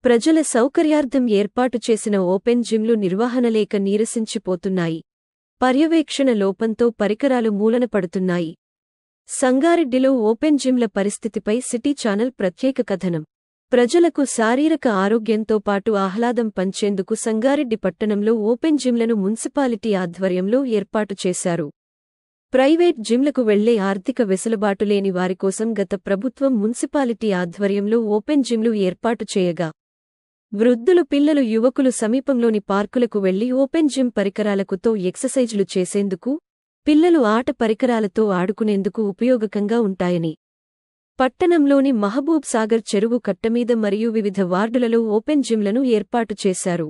ప్రజల సౌకర్యార్థం ఏర్పాటు చేసిన ఓపెన్ జిమ్లు నిర్వహణలేక నీరసించిపోతున్నాయి. పర్యవేక్షణ లోపంతో పరికరాలు మూలన పడుతున్నాయి. సంగారెడ్డిలో ఓపెన్ జిమ్ల పరిస్థితిపై సిటీ ఛానల్ ప్రత్యేక కథనం. ప్రజలకు శారీరక ఆరోగ్యంతో పాటు ఆహ్లాదం పంచేందుకు సంగారెడ్డి పట్టణంలో ఓపెన్ జిమ్లను మున్సిపాలిటీ ఆధ్వర్యంలో ఏర్పాటు చేశారు. ప్రైవేట్ జిమ్లకు వెళ్లే ఆర్థిక వెసులుబాటు లేని వారికోసం గత ప్రభుత్వం మున్సిపాలిటీ ఆధ్వర్యంలో ఓపెన్ జిమ్లు ఏర్పాటు చేయగా, వృద్ధులు, పిల్లలు, యువకులు సమీపంలోని పార్కులకు వెళ్లి ఓపెన్ జిమ్ పరికరాలకుతో ఎక్సర్సైజులు చేసేందుకు, పిల్లలు ఆట పరికరాలతో ఆడుకునేందుకు ఉపయోగకంగా ఉంటాయని పట్టణంలోని మహబూబ్ సాగర్ చెరువు కట్టమీద మరియు వివిధ వార్డులలో ఓపెన్ జిమ్లను ఏర్పాటు చేశారు.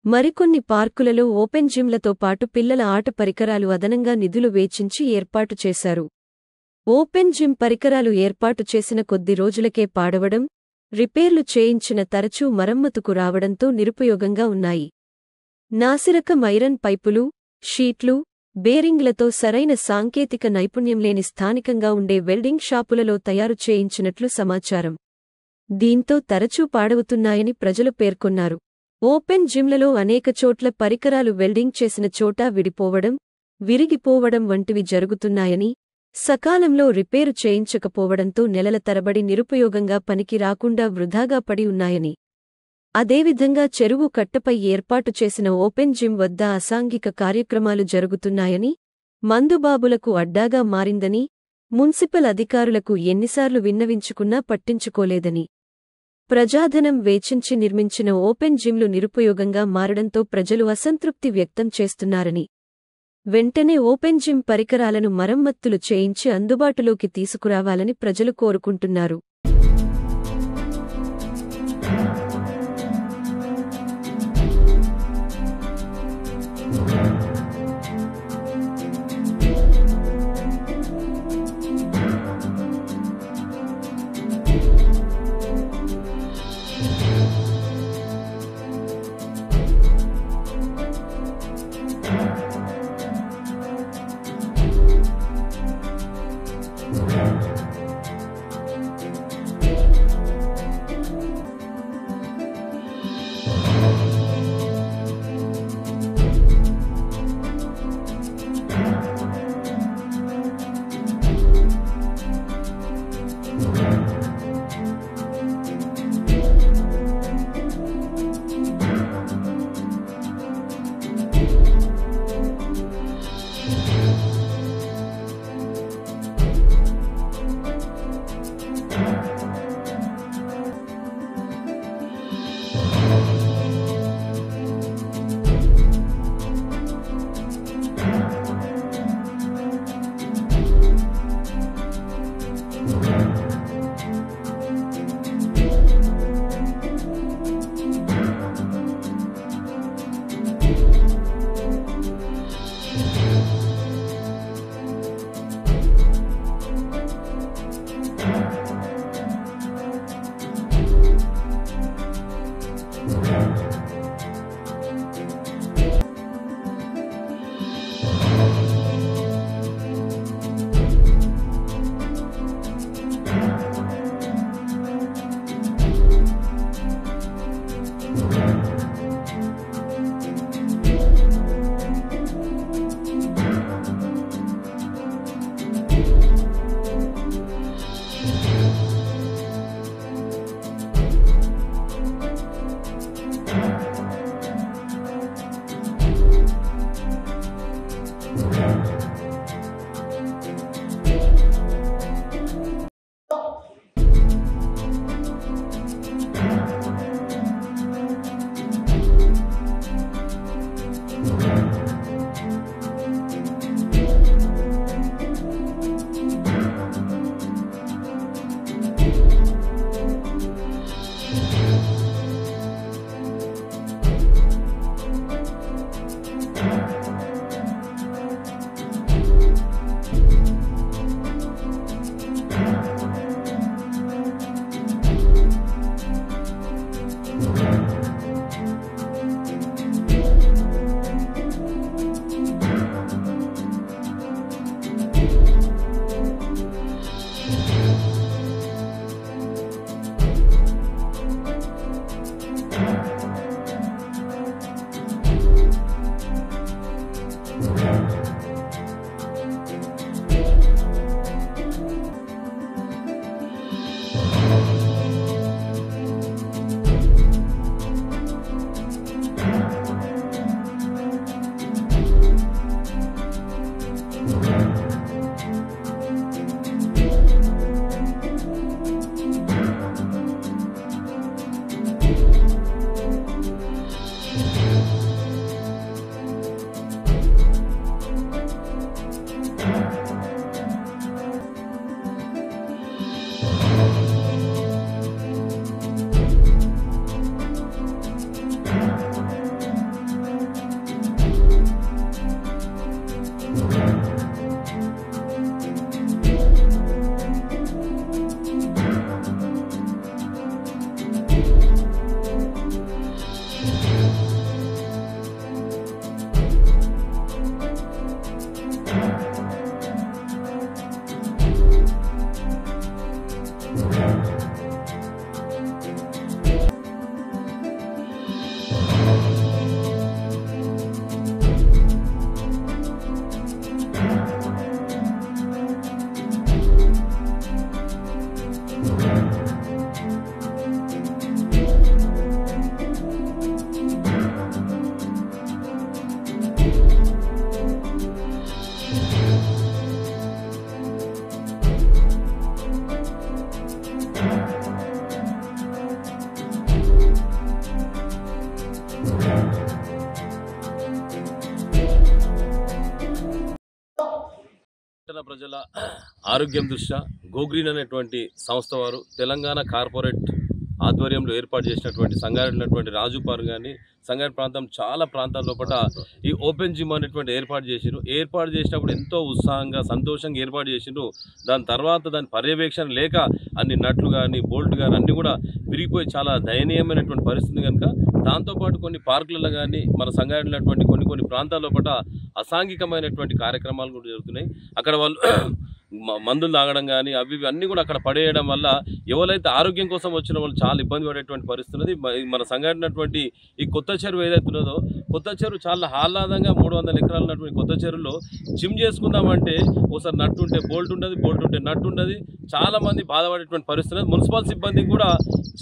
మరికొన్ని పార్కులలో ఓపెన్ జిమ్లతో పాటు పిల్లల ఆట పరికరాలు అదనంగా నిధులు వేచించి ఏర్పాటు చేశారు. ఓపెన్ జిమ్ పరికరాలు ఏర్పాటు చేసిన కొద్ది రోజులకే పాడవడం, రిపేర్లు చేయించిన తరచూ మరమ్మతుకు రావడంతో నిరుపయోగంగా ఉన్నాయి. నాసిరకం ఐరన్ పైపులు, షీట్లు, బేరింగ్లతో సరైన సాంకేతిక నైపుణ్యం లేని స్థానికంగా ఉండే వెల్డింగ్ షాపులలో తయారు చేయించినట్లు సమాచారం. దీంతో తరచూ పాడవుతున్నాయని ప్రజలు పేర్కొన్నారు. ఓపెన్ జిమ్లలో అనేక చోట్ల పరికరాలు వెల్డింగ్ చేసిన చోట విడిపోవడం, విరిగిపోవడం వంటివి జరుగుతున్నాయని, సకాలంలో రిపేరు చేయించకపోవడంతో నెలల తరబడి నిరుపయోగంగా పనికి రాకుండా వృధాగా పడి ఉన్నాయని, అదేవిధంగా చెరువు కట్టపై ఏర్పాటు చేసిన ఓపెన్ జిమ్ వద్ద అసాంఘిక కార్యక్రమాలు జరుగుతున్నాయని, మందుబాబులకు అడ్డాగా మారిందని, మున్సిపల్ అధికారులకు ఎన్నిసార్లు విన్నవించుకున్నా పట్టించుకోలేదని, ప్రజాధనం వేచించి నిర్మించిన ఓపెన్ జిమ్లు నిరుపయోగంగా మారడంతో ప్రజలు అసంతృప్తి వ్యక్తం చేస్తున్నారని, వెంటనే ఓపెన్ జిమ్ పరికరాలను మరమ్మతులు చేయించి అందుబాటులోకి తీసుకురావాలని ప్రజలు కోరుకుంటున్నారు. ఆరోగ్యం దృష్ట్యా గోగ్రీన్ అనేటువంటి సంస్థ వారు తెలంగాణ కార్పొరేట్ ఆధ్వర్యంలో ఏర్పాటు చేసినటువంటి సంగారెడ్డి రాజు పార్క్ కానీ సంగారెడ్డి ప్రాంతం చాలా ప్రాంతాల లోపల ఈ ఓపెన్ జిమ్ అనేటువంటి ఏర్పాటు చేసిరు. ఏర్పాటు చేసినప్పుడు ఎంతో ఉత్సాహంగా సంతోషంగా ఏర్పాటు చేసిండ్రు. దాని తర్వాత దాని పర్యవేక్షణ లేక అన్ని నట్లు కానీ బోల్ట్ కానీ అన్నీ కూడా విరిగిపోయి చాలా దయనీయమైనటువంటి పరిస్థితి కనుక దాంతోపాటు కొన్ని పార్కులలో కానీ మన సంగారెడ్డినటువంటి కొన్ని ప్రాంతాల లోపల అసాంఘికమైనటువంటి కార్యక్రమాలు కూడా జరుగుతున్నాయి. అక్కడ వాళ్ళు మందులు తాగడం కానీ అవి అన్నీ కూడా అక్కడ పడేయడం వల్ల ఎవరైతే ఆరోగ్యం కోసం వచ్చిన వాళ్ళు చాలా ఇబ్బంది పడేటువంటి పరిస్థితి ఉన్నది. మన సంఘటనటువంటి ఈ కొత్త చెరువు ఏదైతే ఉన్నదో కొత్త చెరువు చాలా ఆహ్లాదంగా 300 ఎకరాలు ఉన్నటువంటి కొత్త చెరువులో జిమ్ చేసుకుందామంటే ఒకసారి నట్టు ఉంటే బోల్ట్ ఉండదు, బోల్ట్ ఉంటే నట్టు ఉండదు. చాలామంది బాధపడేటువంటి పరిస్థితి. మున్సిపల్ సిబ్బందికి కూడా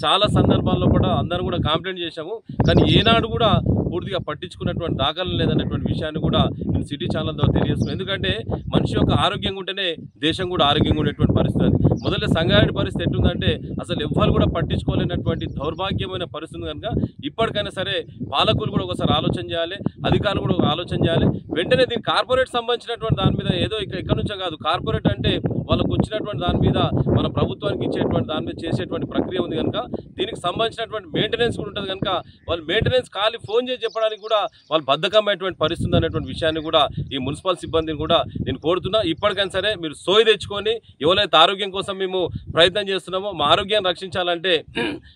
చాలా సందర్భాల్లో కూడా అందరం కూడా కంప్లైంట్ చేశాము. కానీ ఏనాడు కూడా పూర్తిగా పట్టించుకున్నటువంటి దాఖలు లేదన్నటువంటి విషయాన్ని కూడా నేను సిటీ ఛానల్ ద్వారా తెలియజేస్తున్నాను. ఎందుకంటే మనిషి యొక్క ఆరోగ్యంగా ఉంటేనే దేశం కూడా ఆరోగ్యంగా ఉండేటువంటి పరిస్థితి. మొదలే సంగారెడ్డి పరిస్థితి ఎట్లుందంటే అసలు ఎవ్వరు కూడా పట్టించుకోలేనటువంటి దౌర్భాగ్యమైన పరిస్థితి కనుక ఇప్పటికైనా సరే పాలకులు కూడా ఒకసారి ఆలోచన చేయాలి, అధికారులు కూడా ఆలోచన చేయాలి. వెంటనే దీనికి కార్పొరేట్ సంబంధించినటువంటి దాని మీద ఏదో ఇక్కడ నుంచే కాదు, కార్పొరేట్ అంటే వాళ్ళకు వచ్చినటువంటి దాని మీద మన ప్రభుత్వానికి ఇచ్చేటువంటి దాని మీద చేసేటువంటి ప్రక్రియ ఉంది కనుక దీనికి సంబంధించినటువంటి మెయింటెనెన్స్ కూడా ఉంటుంది కనుక వాళ్ళు మెయింటెనెన్స్ ఖాళీ ఫోన్ చేసి చెప్పడానికి కూడా వాళ్ళు బద్ధకమైనటువంటి పరిస్థితి అనేటువంటి విషయాన్ని కూడా ఈ మున్సిపల్ సిబ్బందిని కూడా నేను కోరుతున్నా. ఇప్పటికైనా సరే మీరు సోయి తెచ్చుకొని ఎవరైతే ఆరోగ్యం కోసం మేము ప్రయత్నం చేస్తున్నామో మా ఆరోగ్యాన్ని రక్షించాలంటే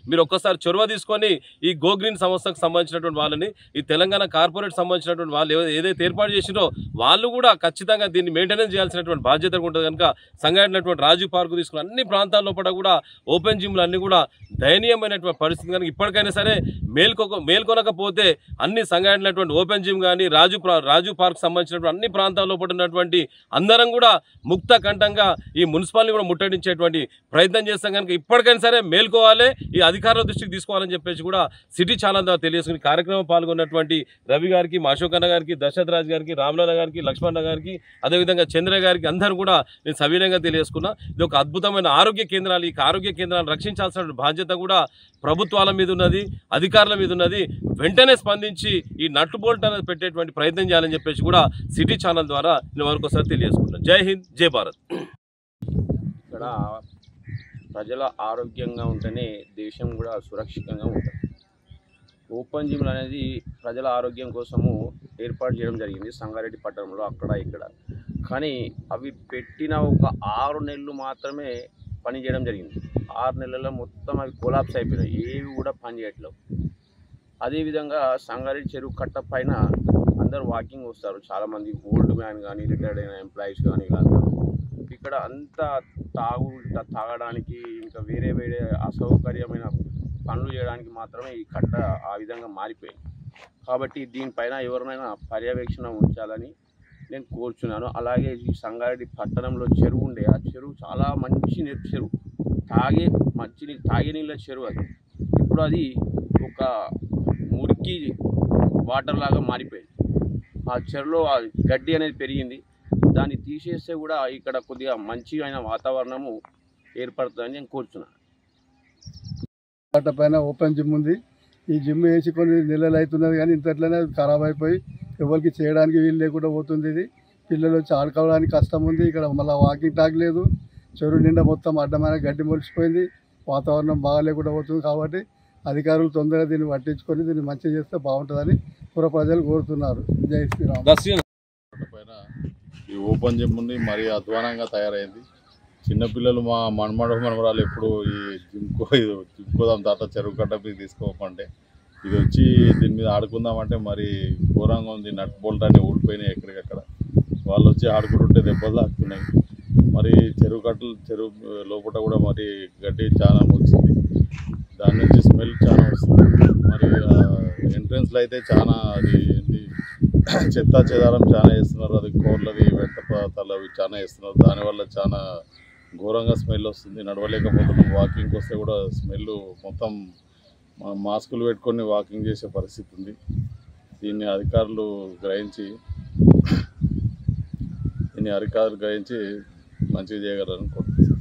మీరు ఒక్కసారి చొరవ తీసుకొని ఈ గోగ్రీన్ సంస్థకు సంబంధించినటువంటి వాళ్ళని ఈ తెలంగాణ కార్పొరేట్ సంబంధించినటువంటి వాళ్ళు ఏదైతే ఏర్పాటు చేసినో వాళ్ళు కూడా ఖచ్చితంగా దీన్ని మెయింటెనెన్స్ చేయాల్సినటువంటి బాధ్యత ఉంటుంది కనుక సంగారెడ్డినటువంటి రాజు పార్కు తీసుకుని అన్ని ప్రాంతాల్లో కూడా ఓపెన్ జిమ్లు అన్నీ కూడా దయనీయమైనటువంటి పరిస్థితి కనుక ఇప్పటికైనా సరే మేల్కొనకపోతే అన్ని సంగారెడ్డినటువంటి ఓపెన్ జిమ్ కానీ రాజు పార్క్ సంబంధించినటువంటి అన్ని ప్రాంతాల్లో ఉన్నటువంటి అందరం కూడా ముక్త కంఠంగా ఈ మున్సిపాలిటీ కూడా ముట్టడించేటువంటి ప్రయత్నం చేస్తాం కనుక ఇప్పటికైనా సరే మేల్కోవాలి, ఈ అధికారుల దృష్టికి తీసుకోవాలని చెప్పేసి కూడా సిటీ ఛానల్ ద్వారా తెలియజేసుకుని కార్యక్రమం పాల్గొన్నటువంటి రవి గారికి, మా అశోక్ అన్న గారికి, దశరథ్ రాజ్ గారికి, రామలన్న గారికి, లక్ష్మణ గారికి, అదేవిధంగా చంద్ర గారికి అందరూ కూడా నేను సవినయంగా తెలియజేసుకున్నా. ఇది ఒక అద్భుతమైన ఆరోగ్య కేంద్రాలు. ఈ ఆరోగ్య కేంద్రాలను రక్షించాల్సిన బాధ్యత కూడా ప్రభుత్వాల మీద ఉన్నది, అధికారుల మీద ఉన్నది. వెంటనే స్పందించి ఈ నట్టు బోల్ట్ అనేది పెట్టేటువంటి ప్రయత్నం చేయాలని చెప్పేసి కూడా సిటీ ఛానల్ ద్వారా నేను మరొకసారి తెలియజేసుకున్నాను. జై హింద్, జై భారత్. ఇక్కడ ప్రజల ఆరోగ్యంగా ఉంటేనే దేశం కూడా సురక్షితంగా ఉంటుంది. ఓపెన్ జిమ్లు అనేది ప్రజల ఆరోగ్యం కోసము ఏర్పాటు చేయడం జరిగింది సంగారెడ్డి పట్టణంలో అక్కడ ఇక్కడ. కానీ అవి పెట్టిన ఒక 6 నెలలు మాత్రమే పని చేయడం జరిగింది. 6 నెలల్లో మొత్తం అవి కొలాప్స్ అయిపోయినాయి, ఏవి కూడా పని చేయట్లేవు. అదేవిధంగా సంగారెడ్డి చెరువు కట్ట పైన అందరూ వాకింగ్ వస్తారు, చాలామంది ఓల్డ్ మ్యాన్ కానీ రిటైర్డ్ అయిన ఎంప్లాయీస్ కానీ వీళ్ళందరూ. ఇక్కడ అంతా తాగడానికి ఇంకా వేరే అసౌకర్యమైన పనులు చేయడానికి మాత్రమే ఈ కట్ట ఆ విధంగా మారిపోయింది. కాబట్టి దీనిపైన ఎవరినైనా పర్యవేక్షణ ఉంచాలని నేను కోరుచున్నాను. అలాగే ఈ సంగారెడ్డి పట్టణంలో చెరువు ఉండే, ఆ చెరువు చాలా మంచి చెరువు, తాగే నీళ్ళ చెరువు. అది ఇప్పుడు అది ఒక మురికి వాటర్ లాగా మారిపోయింది. ఆ చెరువులో ఆ గడ్డి అనేది పెరిగింది. దాన్ని తీసేస్తే కూడా ఇక్కడ కొద్దిగా మంచిగా వాతావరణము ఏర్పడుతుందని నేను కోరుచున్నాను. పైన ఓపెన్ జిమ్ ఉంది. ఈ జిమ్ వేసి కొన్ని నెలలు అవుతున్నది కానీ ఇంతట్లోనే ఖరాబ్ అయిపోయి ఎవరికి చేయడానికి వీలు లేకుండా పోతుంది. ఇది పిల్లలు వచ్చి ఆడుకోవడానికి కష్టం ఉంది. ఇక్కడ మళ్ళీ వాకింగ్ ట్రాక్ లేదు, చెరువు నిండా మొత్తం అడ్డమైన గడ్డి మొలిచిపోయింది, వాతావరణం బాగా లేకుండా పోతుంది. కాబట్టి అధికారులు తొందరగా దీన్ని పట్టించుకొని దీన్ని మంచిగా చేస్తే బాగుంటుందని పుర ప్రజలు కోరుతున్నారు. జై శ్రీరామ్. పైన ఈ ఓపెన్ జిమ్ ఉంది, మరీ అధ్వానంగా తయారైంది. చిన్నపిల్లలు మా మనమరాలు ఎప్పుడు ఈ జిమ్కోదాం తాత చెరువు కట్ట మీద తీసుకోమంటే ఇది వచ్చి దీని మీద ఆడుకుందామంటే మరి ఘోరంగా ఉంది. నట్ బోల్ట్ అన్నీ ఊడిపోయినాయి ఎక్కడికక్కడ. వాళ్ళు వచ్చి ఆడుకుంటుంటే దెబ్బలు తాకుతున్నాయి. మరి చెరువు లోపల కూడా మరి గడ్డి చాలా వచ్చింది, దాని నుంచి స్మెల్ చాలా వస్తుంది. మరి ఎంట్రన్స్లో అయితే చాలా అది ఏంటి చెత్త చెదారం చాలా వేస్తున్నారు, అది కోర్లది వెంటపతలవి చాలా వేస్తున్నారు. దానివల్ల చాలా ఘోరంగా స్మెల్ వస్తుంది, నడవలేకపోతున్నాం. వాకింగ్కి వస్తే కూడా స్మెల్ మొత్తం మాస్కులు పెట్టుకొని వాకింగ్ చేసే పరిస్థితి ఉంది. దీన్ని అధికారులు గ్రహించి మంచిగా చేయగలరని కోరుతున్నాను.